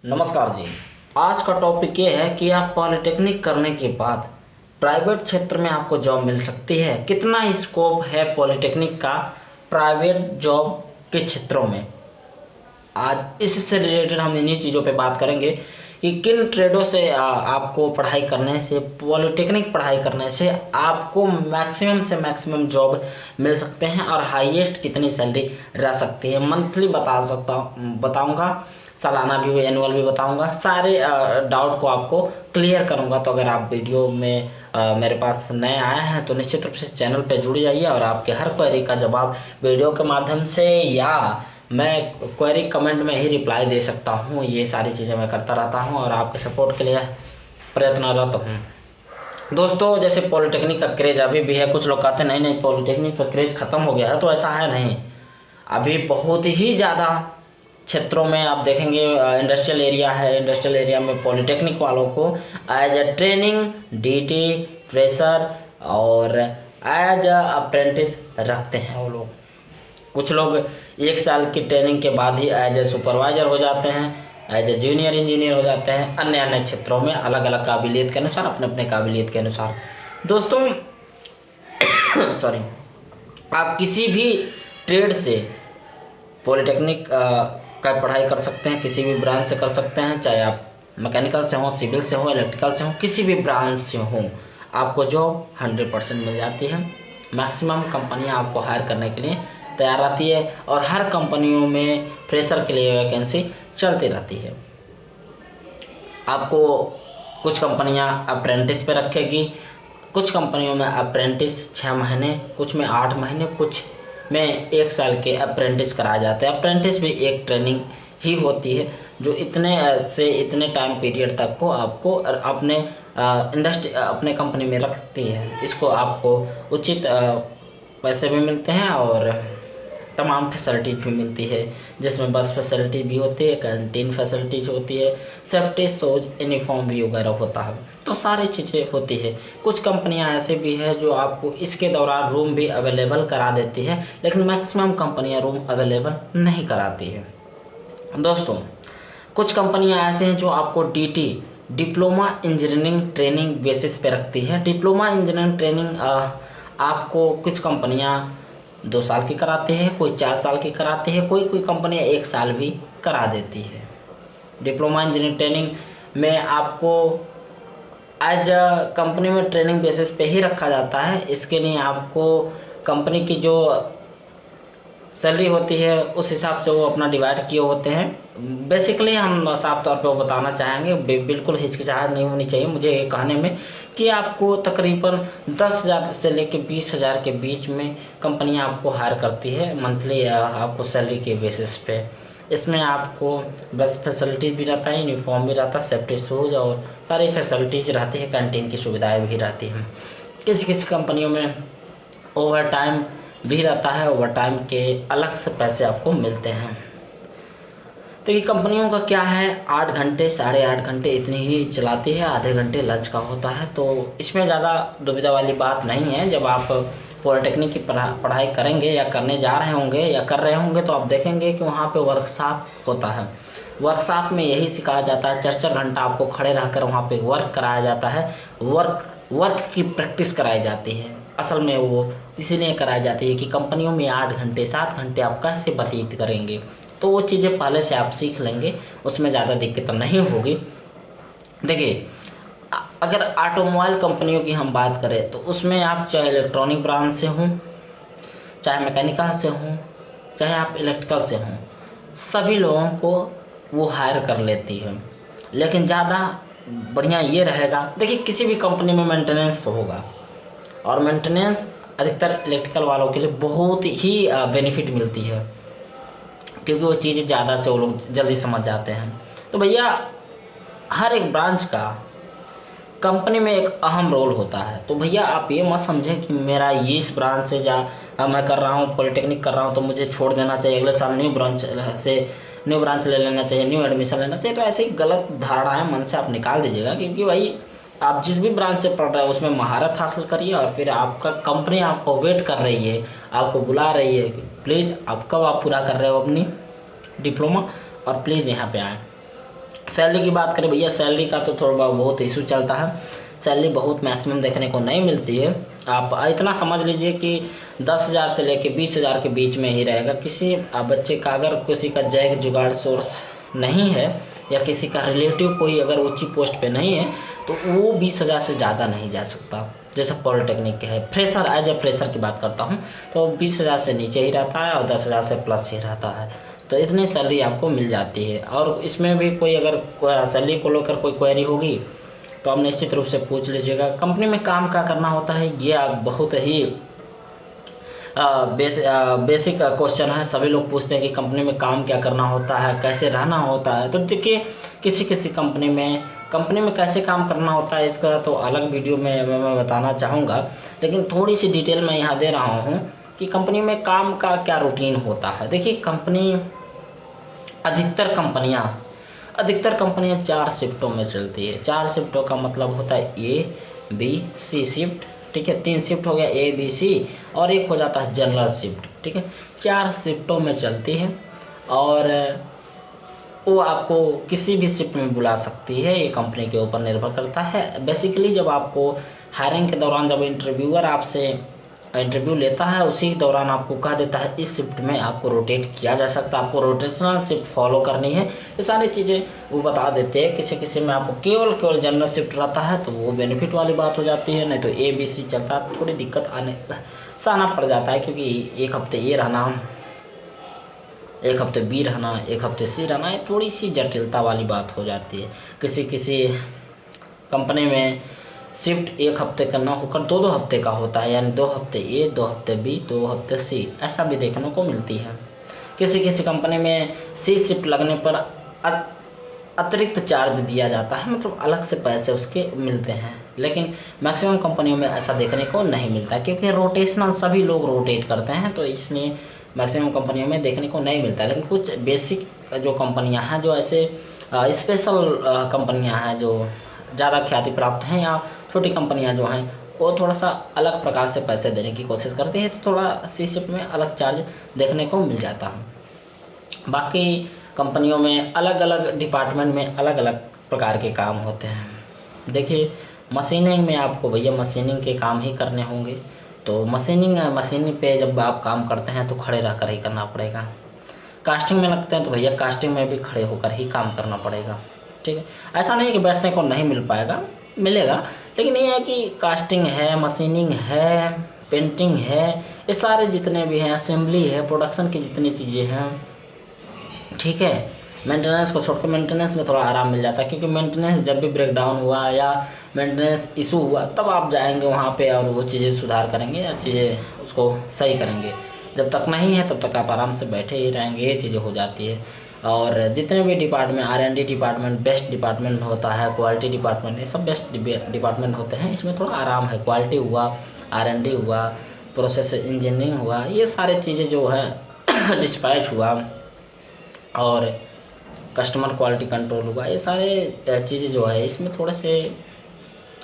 नमस्कार जी। आज का टॉपिक ये है कि आप पॉलिटेक्निक करने के बाद प्राइवेट क्षेत्र में आपको जॉब मिल सकती है। कितना स्कोप है पॉलिटेक्निक का प्राइवेट जॉब के क्षेत्रों में। आज इससे रिलेटेड हम इन्हीं चीज़ों पे बात करेंगे कि किन ट्रेडों से आपको पढ़ाई करने से, पॉलिटेक्निक पढ़ाई करने से आपको मैक्सिमम से मैक्सिमम जॉब मिल सकते हैं और हाईएस्ट कितनी सैलरी रह सकती है। मंथली बताऊंगा, सालाना भी, एनुअल भी बताऊंगा। सारे डाउट को आपको क्लियर करूंगा। तो अगर आप वीडियो में मेरे पास नए आए हैं तो निश्चित रूप से चैनल पे जुड़ जाइए और आपके हर क्वेरी का जवाब वीडियो के माध्यम से या मैं क्वेरी कमेंट में ही रिप्लाई दे सकता हूँ। ये सारी चीज़ें मैं करता रहता हूँ और आपके सपोर्ट के लिए प्रयत्नरत हूँ। दोस्तों, जैसे पॉलिटेक्निक का क्रेज अभी भी है। कुछ लोग कहते हैं नहीं पॉलिटेक्निक का क्रेज खत्म हो गया है, तो ऐसा है नहीं। अभी बहुत ही ज़्यादा क्षेत्रों में आप देखेंगे, इंडस्ट्रियल एरिया है, इंडस्ट्रियल एरिया में पॉलिटेक्निक वालों को as a training, DT, fresher और एज अप्रेंटिस रखते हैं वो लोग। कुछ लोग 1 साल की ट्रेनिंग के बाद ही एज ए सुपरवाइजर हो जाते हैं, एज ए जूनियर इंजीनियर हो जाते हैं। अन्य अन्य क्षेत्रों में अलग अलग काबिलियत के अनुसार, अपने अपने काबिलियत के अनुसार। दोस्तों सॉरी, आप किसी भी ट्रेड से पॉलिटेक्निक का पढ़ाई कर सकते हैं, किसी भी ब्रांच से कर सकते हैं। चाहे आप मैकेनिकल से हो, सिविल से हो, इलेक्ट्रिकल से हो, किसी भी ब्रांच से हो, आपको जॉब 100% मिल जाती है। मैक्सिमम कंपनियां आपको हायर करने के लिए तैयार रहती है और हर कंपनियों में फ्रेशर के लिए वैकेंसी चलती रहती है। आपको कुछ कंपनियां अप्रेंटिस पे रखेगी, कुछ कंपनियों में अप्रेंटिस 6 महीने, कुछ में 8 महीने, कुछ में 1 साल के अप्रेंटिस कराए जाते हैं। अप्रेंटिस भी एक ट्रेनिंग ही होती है जो इतने से इतने टाइम पीरियड तक को आपको अपने इंडस्ट्री, अपने कंपनी में रखती है। इसको आपको उचित पैसे भी मिलते हैं और तमाम फैसिलिटीज भी मिलती है, जिसमें बस फैसिलिटी भी होती है, कैंटीन फैसिलिटीज होती है, सेफ्टी शूज, यूनिफॉर्म भी वगैरह होता है। तो सारी चीज़ें होती है। कुछ कंपनियां ऐसे भी है जो आपको इसके दौरान रूम भी अवेलेबल करा देती है, लेकिन मैक्सिमम कंपनियां रूम अवेलेबल नहीं कराती है। दोस्तों, कुछ कंपनियां ऐसे हैं जो आपको DT, diploma engineering training basis पे रखती है। डिप्लोमा इंजीनियरिंग ट्रेनिंग आपको कुछ कंपनियां 2 साल की कराते हैं, कोई 4 साल की कराते हैं, कोई कंपनी 1 साल भी करा देती है। डिप्लोमा इंजीनियरिंग ट्रेनिंग में आपको एज कंपनी में ट्रेनिंग बेसिस पे ही रखा जाता है। इसके लिए आपको कंपनी की जो सैलरी होती है उस हिसाब से वो अपना डिवाइड किए होते हैं। बेसिकली हम साफ तौर पे वो बताना चाहेंगे, बिल्कुल हिचकिचाहट नहीं होनी चाहिए मुझे ये कहने में कि आपको तकरीबन 10,000 से लेकर 20,000 के बीच में कंपनियां आपको हायर करती है मंथली, आपको सैलरी के बेसिस पे। इसमें आपको बस फैसिलिटी भी रहता है, यूनिफॉर्म भी रहता है, सेफ्टी शूज और सारी फैसिलिटीज रहती है, कैंटीन की सुविधाएँ भी रहती हैं। किसी किसी कंपनियों में ओवर टाइम भी रहता है, ओवर टाइम के अलग से पैसे आपको मिलते हैं। तो ये कंपनियों का क्या है, 8 घंटे 8.5 घंटे इतनी ही चलाती है, आधे घंटे लंच का होता है। तो इसमें ज़्यादा दुविधा वाली बात नहीं है। जब आप पॉलिटेक्निक की पढ़ाई करेंगे या करने जा रहे होंगे या कर रहे होंगे तो आप देखेंगे कि वहाँ पे वर्कशॉप होता है। वर्कशॉप में यही सिखाया जाता है, 4-4 घंटा आपको खड़े रहकर वहाँ पे वर्क कराया जाता है। वर्क की प्रैक्टिस कराई जाती है। असल में वो इसीलिए कराई जाती है कि कंपनियों में 8 घंटे 7 घंटे आप कैसे व्यतीत करेंगे, तो वो चीज़ें पहले से आप सीख लेंगे, उसमें ज़्यादा दिक्कत नहीं होगी। देखिए, अगर ऑटोमोबाइल कंपनियों की हम बात करें तो उसमें आप चाहे इलेक्ट्रॉनिक ब्रांच से हों, चाहे मैकेनिकल से हों, चाहे आप इलेक्ट्रिकल से हों, सभी लोगों को वो हायर कर लेती है। लेकिन ज़्यादा बढ़िया ये रहेगा, देखिए किसी भी कंपनी में मेंटेनेंस तो होगा और मेंटेनेंस अधिकतर इलेक्ट्रिकल वालों के लिए बहुत ही बेनिफिट मिलती है, क्योंकि वो चीज़ें ज़्यादा से वो लोग जल्दी समझ जाते हैं। तो भैया हर एक ब्रांच का कंपनी में एक अहम रोल होता है। तो भैया आप ये मत समझें कि मेरा ये इस ब्रांच से मैं कर रहा हूँ, पॉलिटेक्निक कर रहा हूँ तो मुझे छोड़ देना चाहिए, अगले साल न्यू ब्रांच ले लेना चाहिए, न्यू एडमिशन लेना चाहिए। तो ऐसे ही गलत धारणाएं मन से आप निकाल दीजिएगा, क्योंकि भाई आप जिस भी ब्रांच से पढ़ रहे हैं उसमें महारत हासिल करिए और फिर आपका कंपनी आपको वेट कर रही है, आपको बुला रही है। प्लीज़ आप कब आप पूरा कर रहे हो अपनी डिप्लोमा और प्लीज़ यहाँ पे आएँ। सैलरी की बात करें भैया, सैलरी का तो थोड़ा बहुत इशू चलता है। सैलरी बहुत मैक्सिमम देखने को नहीं मिलती है। आप इतना समझ लीजिए कि 10,000 से लेके 20,000 के बीच में ही रहेगा। किसी बच्चे का अगर किसी का जैक जुगाड़ सोर्स नहीं है या किसी का रिलेटिव कोई अगर ऊंची पोस्ट पे नहीं है तो वो 20,000 से ज़्यादा नहीं जा सकता। जैसे पॉलिटेक्निक के है, फ्रेशर एज ए फ्रेशर की बात करता हूँ तो 20,000 से नीचे ही रहता है और 10,000 से प्लस ही रहता है। तो इतनी सैलरी आपको मिल जाती है। और इसमें भी कोई अगर सैलरी को लेकर कोई क्वेरी होगी तो आप निश्चित रूप से पूछ लीजिएगा। कंपनी में काम क्या करना होता है, ये आप बहुत ही बेसिक क्वेश्चन है। सभी लोग पूछते हैं कि कंपनी में काम क्या करना होता है, कैसे रहना होता है। तो देखिए किसी किसी कंपनी में कैसे काम करना होता है इसका तो अलग वीडियो में मैं बताना चाहूँगा, लेकिन थोड़ी सी डिटेल मैं यहाँ दे रहा हूँ कि कंपनी में काम का क्या रूटीन होता है। देखिए अधिकतर कंपनियाँ 4 शिफ्टों में चलती है। 4 शिफ्टों का मतलब होता है A, B, C शिफ्ट, ठीक है। 3 शिफ्ट हो गया A, B, C और एक हो जाता है जनरल शिफ्ट, ठीक है। 4 शिफ्टों में चलती है और वो आपको किसी भी शिफ्ट में बुला सकती है, ये कंपनी के ऊपर निर्भर करता है। बेसिकली जब आपको हायरिंग के दौरान जब इंटरव्यूअर आपसे इंटरव्यू लेता है उसी दौरान आपको कह देता है इस शिफ्ट में आपको रोटेट किया जा सकता है, आपको रोटेशनल शिफ्ट फॉलो करनी है। ये सारी चीज़ें वो बता देते हैं। किसी में आपको केवल जनरल शिफ्ट रहता है तो वो बेनिफिट वाली बात हो जाती है, नहीं तो A, B, C चलता है थोड़ी दिक्कत सहना पड़ जाता है, क्योंकि एक हफ्ते A रहना, एक हफ्ते B रहना, एक हफ्ते C रहना, ये थोड़ी सी जटिलता वाली बात हो जाती है। किसी कंपनी में शिफ्ट एक हफ्ते का ना होकर 2-2 हफ्ते का होता है, यानी 2 हफ्ते A, 2 हफ्ते B, 2 हफ्ते C, ऐसा भी देखने को मिलती है। किसी कंपनी में C शिफ्ट लगने पर अतिरिक्त चार्ज दिया जाता है, मतलब अलग से पैसे उसके मिलते हैं, लेकिन मैक्सिमम कंपनियों में ऐसा देखने को नहीं मिलता क्योंकि रोटेशनल सभी लोग रोटेट करते हैं, तो इसलिए मैक्सिमम कंपनियों में देखने को नहीं मिलता। लेकिन कुछ बेसिक जो कंपनियां हैं, जो ऐसे स्पेशल कंपनियां हैं जो ज़्यादा ख्याति प्राप्त हैं, या छोटी कंपनियां जो हैं वो थोड़ा सा अलग प्रकार से पैसे देने की कोशिश करती है, तो थोड़ा C शिफ्ट में अलग चार्ज देखने को मिल जाता है। बाकी कंपनियों में अलग अलग डिपार्टमेंट में अलग अलग प्रकार के काम होते हैं। देखिए मशीनिंग में आपको भैया मशीनिंग के काम ही करने होंगे, तो मशीनिंग पे जब आप काम करते हैं तो खड़े रहकर ही करना पड़ेगा। कास्टिंग में लगते हैं तो भैया कास्टिंग में भी खड़े होकर ही काम करना पड़ेगा, ठीक है। ऐसा नहीं है कि बैठने को नहीं मिलेगा, लेकिन ये है कि कास्टिंग है, मशीनिंग है, पेंटिंग है, ये सारे जितने भी हैं, असेंबली है, प्रोडक्शन की जितनी चीज़ें हैं, ठीक है। मेंटेनेंस को छोड़कर मेंटेनेंस में थोड़ा आराम मिल जाता है, क्योंकि मेंटेनेंस जब भी ब्रेक डाउन हुआ या मेंटेनेंस इशू हुआ तब आप जाएंगे वहाँ पे और वो चीज़ें सुधार करेंगे या चीज़ें उसको सही करेंगे। जब तक नहीं है तब तक आप आराम से बैठे ही रहेंगे, ये चीज़ें हो जाती है। और जितने भी department, R&D department best department होता है, क्वालिटी डिपार्टमेंट, ये सब बेस्ट डिपार्टमेंट होते हैं। इसमें थोड़ा आराम है, क्वालिटी हुआ, R&D हुआ, प्रोसेस इंजीनियरिंग हुआ, ये सारी चीज़ें जो है डिस्पैच हुआ और कस्टमर क्वालिटी कंट्रोल हुआ, ये सारे चीज़ें जो है इसमें थोड़े से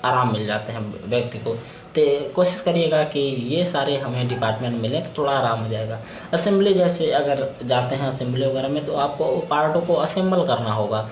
आराम मिल जाते हैं व्यक्ति को। तो कोशिश करिएगा कि ये सारे हमें डिपार्टमेंट मिले तो थोड़ा आराम हो जाएगा। असेंबली जैसे अगर जाते हैं असेंबली वगैरह में तो आपको पार्टों को असेंबल करना होगा,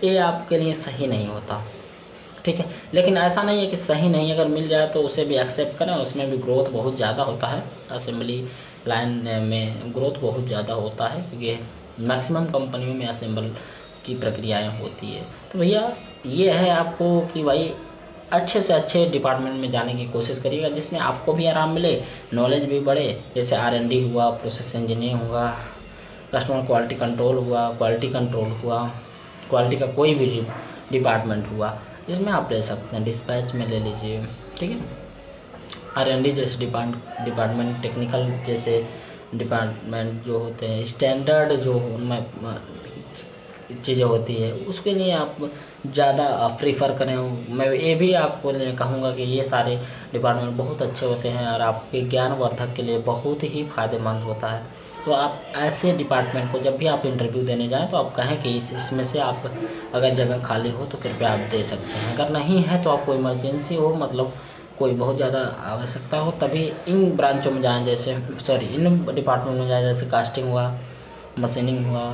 ये आपके लिए सही नहीं होता, ठीक है। लेकिन ऐसा नहीं है कि सही नहीं, अगर मिल जाए तो उसे भी एक्सेप्ट करें, उसमें भी ग्रोथ बहुत ज़्यादा होता है। असेंबली लाइन में ग्रोथ बहुत ज़्यादा होता है क्योंकि मैक्सिमम कंपनियों में असेंबल की प्रक्रियाएँ होती है। तो भैया ये है आपको कि भाई अच्छे से अच्छे डिपार्टमेंट में जाने की कोशिश करिएगा जिसमें आपको भी आराम मिले, नॉलेज भी बढ़े। जैसे R&D हुआ, प्रोसेस इंजीनियरिंग हुआ, कस्टमर क्वालिटी कंट्रोल हुआ, क्वालिटी का कोई भी डिपार्टमेंट हुआ जिसमें आप ले सकते हैं। डिस्पैच में ले लीजिए, ठीक है। R&D जैसे डिपार्टमेंट, टेक्निकल जैसे डिपार्टमेंट जो होते हैं, स्टैंडर्ड जो उनमें चीज़ें होती है, उसके लिए आप ज़्यादा प्रीफर करें। मैं ये भी आपको कहूँगा कि ये सारे डिपार्टमेंट बहुत अच्छे होते हैं और आपके ज्ञानवर्धक के लिए बहुत ही फ़ायदेमंद होता है। तो आप ऐसे डिपार्टमेंट को जब भी आप इंटरव्यू देने जाएं तो आप कहें कि इसमें से आप अगर जगह खाली हो तो कृपया आप दे सकते हैं। अगर नहीं है तो आपको इमरजेंसी हो, मतलब कोई बहुत ज़्यादा आवश्यकता हो, तभी इन ब्रांचों में जाएँ, इन डिपार्टमेंट में जाएँ, जैसे कास्टिंग हुआ, मशीनिंग हुआ,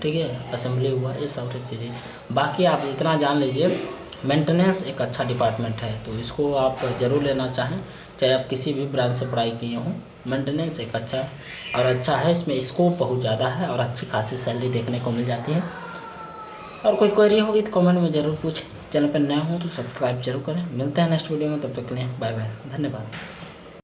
ठीक है, असेंबली हुआ, ये सब चीज़ें। बाकी आप इतना जान लीजिए, मेंटेनेंस एक अच्छा डिपार्टमेंट है, तो इसको आप ज़रूर लेना चाहें, चाहे आप किसी भी ब्रांच से पढ़ाई किए हों। मेंटेनेंस एक अच्छा और अच्छा है, इसमें स्कोप बहुत ज़्यादा है और अच्छी खासी सैलरी देखने को मिल जाती है। और कोई क्वेरी होगी तो कमेंट में ज़रूर पूछें। चैनल पर नए हो तो सब्सक्राइब जरूर करें। मिलते हैं नेक्स्ट वीडियो में, तब तक के लिए बाय बाय, धन्यवाद।